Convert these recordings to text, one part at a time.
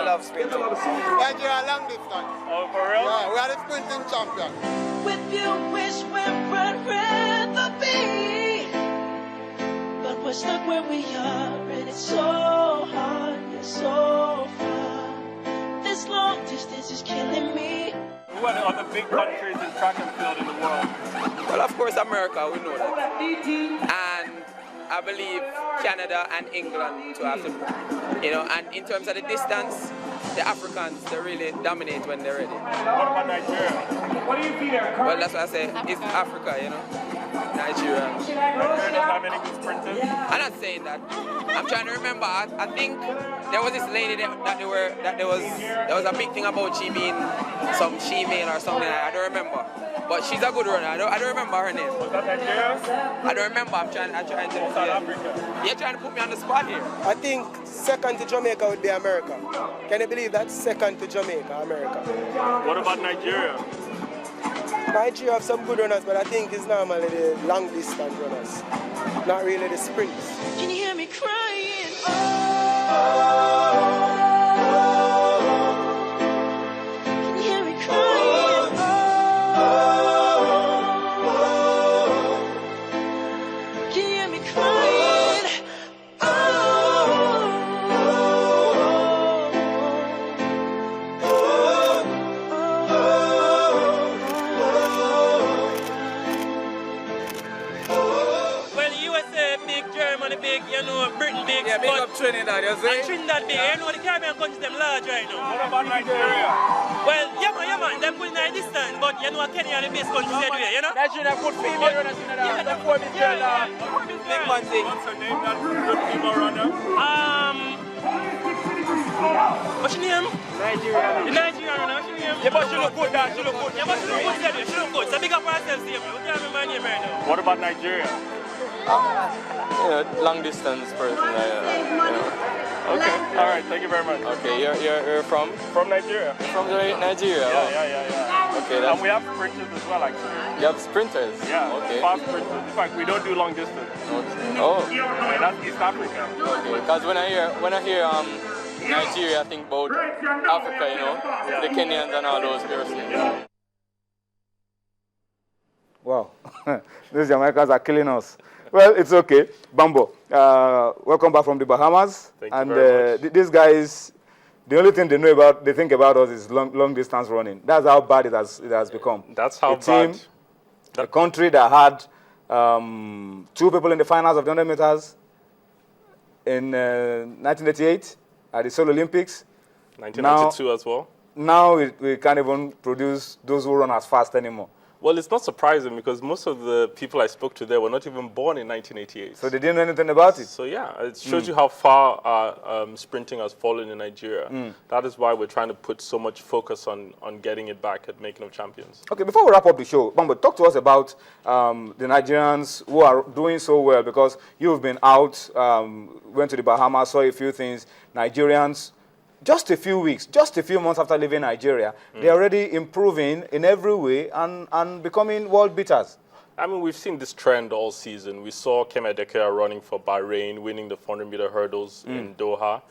love sprinting. Nigeria long distance. Oh, for real? Yeah, we are the sprinting champion. With you, wish where I'd rather be. But we're stuck where we are, and it's so hard, it's so far. This long distance is killing me. Who are the other big countries in track and field in the world? Well, of course, America, we know that. And I believe Canada and England to have to, and in terms of the distance, the Africans, they really dominate when they're ready. What about Nigeria? What do you see there? Well, that's what I say, it's Africa, Nigeria. Nigeria doesn't have any good sprinters? I'm not saying that. I'm trying to remember. I think there was this lady there was a big thing about she being some she-male or something. I don't remember. But she's a good runner. I don't remember her name. Was that Nigeria? I don't remember. I'm trying to. South Africa. You're trying to put me on the spot here. I think second to Jamaica would be America. Can you believe that? Second to Jamaica, America. What about Nigeria? Nigeria have some good runners, but I think it's normally the long distance runners, not really the sprints. Can you hear me crying? Can you hear me crying? Can you hear me crying? Well, USA big, Germany big, Britain big. Yeah, big up Trinidad, you see? And Trinidad big, the Caribbean countries them large right now. What about Nigeria? Well, yeah man, them putting a distance, but Kenya are the best countries anyway, Nigeria put female runners in Yeah, the four big girl. Big man thing. What's her name, that good female runner? What's your name? Nigeria. The Nigerian runner, what's your name? Yeah, but she look good, she look good. Yeah, but she look good, she look good. So big up for ourselves here, man. We can't remember her name right now. What about Nigeria? Long distance person. Okay, all right, thank you very much. Okay, you're from? From Nigeria. From Nigeria? Yeah. Okay, And we have sprinters as well, actually. You have sprinters? Yeah, Okay. fast sprinters. In fact, we don't do long distance. Okay. Oh, And that's East Africa. okay. Because when I hear Nigeria, I think about Africa, the Kenyans and all those persons. Yeah. Wow, these Jamaicans are killing us. Well, it's okay. Bambo, welcome back from the Bahamas. Thank you and very much. These guys, the only thing they think about us is long distance running. That's how bad it has become. That's how a team, bad. A country that had 2 people in the finals of the 100 meters in 1988 at the Seoul Olympics. 1992 as well. Now we can't even produce those who run as fast anymore. Well, it's not surprising because most of the people I spoke to there were not even born in 1988. So they didn't know anything about it. So yeah, it shows you how far sprinting has fallen in Nigeria. That is why we're trying to put so much focus on getting it back at Making of Champions. Okay, before we wrap up the show, Bambo, talk to us about the Nigerians who are doing so well, because you've been out, went to the Bahamas, saw a few things. Nigerians, just a few weeks, just a few months after leaving Nigeria, they're already improving in every way and becoming world beaters. I mean, we've seen this trend all season. We saw Kemi Adekaya running for Bahrain, winning the 400-meter hurdles in Doha.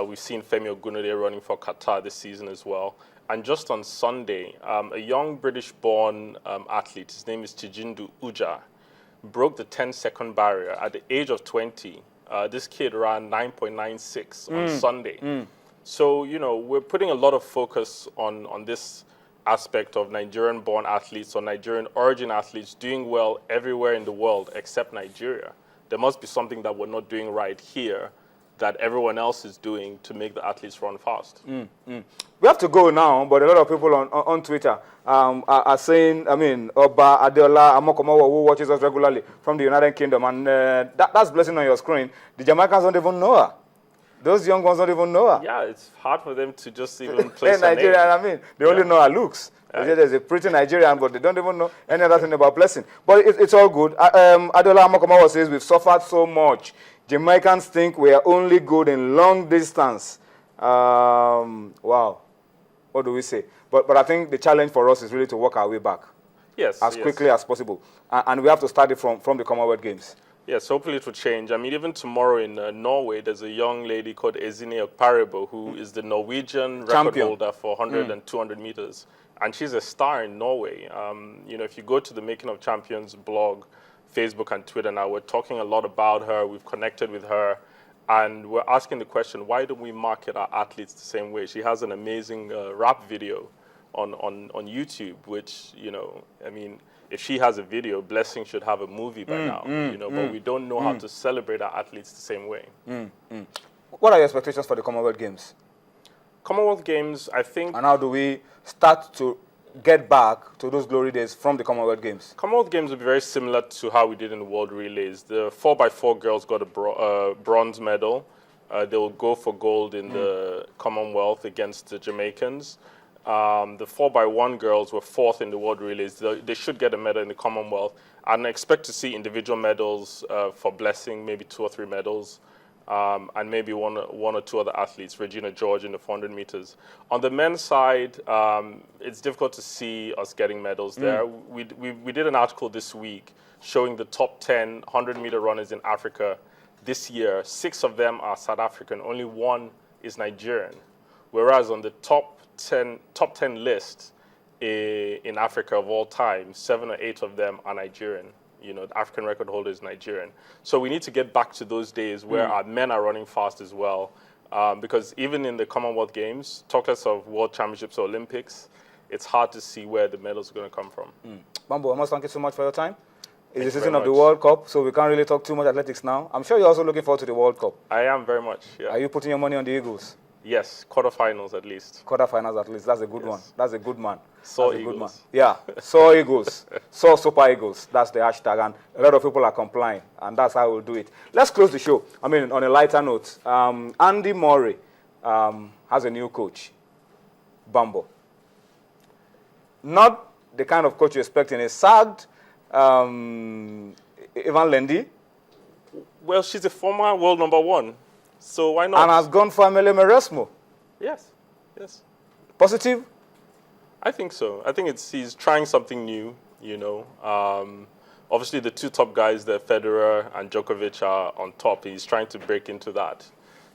We've seen Femi Ogunade running for Qatar this season as well. And just on Sunday, a young British-born athlete, his name is Chijindu Uja, broke the 10-second barrier at the age of 20. This kid ran 9.96 on Sunday. So, we're putting a lot of focus on this aspect of Nigerian-born athletes or Nigerian-origin athletes doing well everywhere in the world except Nigeria. There must be something that we're not doing right here that everyone else is doing to make the athletes run fast. We have to go now, but a lot of people on Twitter are saying, Oba Adeola Amokomowo, who watches us regularly from the United Kingdom, and that's blessing on your screen. The Jamaicans don't even know her. Those young ones don't even know her. Yeah, it's hard for them to just even place her name. Nigerian, they only know her looks. There's a pretty Nigerian, but they don't even know any other thing about blessing. But it's all good. Adeola Amokomowo says, we've suffered so much. Jamaicans think we are only good in long distance. Wow. What do we say? But I think the challenge for us is really to work our way back. Yes. As quickly as possible. And we have to start it from the Commonwealth Games. Yes, hopefully it will change. I mean, even tomorrow in Norway, there's a young lady called Ezine Okparibo, who is the Norwegian record Champion. holder for 100 and 200 meters. And she's a star in Norway. You know, if you go to the Making of Champions blog, Facebook and Twitter now, we're talking a lot about her. We've connected with her. And we're asking the question, why don't we market our athletes the same way? She has an amazing rap video on YouTube, which, you know, I mean, if she has a video, Blessing should have a movie by now, you know, but we don't know how to celebrate our athletes the same way. What are your expectations for the Commonwealth Games? Commonwealth Games, I think... And how do we start to get back to those glory days from the Commonwealth Games? Commonwealth Games will be very similar to how we did in the World Relays. The 4x4 girls got a bronze medal. They will go for gold in the Commonwealth against the Jamaicans. The 4x1 girls were 4th in the World Relays. They should get a medal in the Commonwealth. And I expect to see individual medals for Blessing, maybe 2 or 3 medals, and maybe one or two other athletes, Regina George in the 400 meters. On the men's side, it's difficult to see us getting medals there. We did an article this week showing the top 10 100-meter runners in Africa this year. 6 of them are South African. Only 1 is Nigerian. Whereas on the top 10 list in Africa of all time, 7 or 8 of them are Nigerian. You know, the African record holder is Nigerian. So we need to get back to those days where our men are running fast as well. Because even in the Commonwealth Games, talk less of World Championships or Olympics, it's hard to see where the medals are going to come from. Bambo, I must thank you so much for your time. It's the Thank you season very of the much. World Cup, so we can't really talk too much athletics now. I'm sure you're also looking forward to the World Cup. I am very much, yeah. Are you putting your money on the Eagles? Yes, quarterfinals at least. Quarterfinals at least. That's a good one. That's a good man. Saw That's a good man. Eagles. Yeah, saw Eagles. Saw Super Eagles. That's the hashtag. And a lot of people are complying. And that's how we'll do it. Let's close the show. I mean, on a lighter note, Andy Murray has a new coach, Bambo. Not the kind of coach you're expecting. He sacked Ivan Lendi. Well, she's a former world #1, so why not? And has gone for Amele Meresmo. Yes, yes. Positive? I think so. I think he's trying something new, you know. Obviously, the 2 top guys, the Federer and Djokovic, are on top. He's trying to break into that.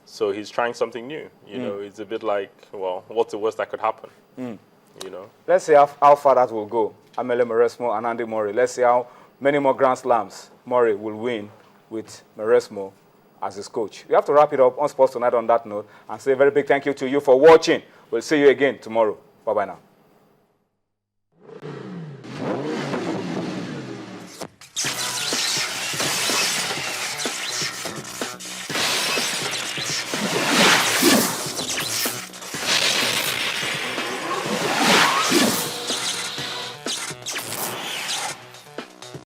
So he's trying something new. You know, it's a bit like, well, what's the worst that could happen? You know. Let's see how far that will go. Amele Meresmo and Andy Murray. Let's see how many more Grand Slams Murray will win with Meresmo as his coach. We have to wrap it up on Sports Tonight on that note and say a very big thank you to you for watching. We'll see you again tomorrow. Bye-bye now.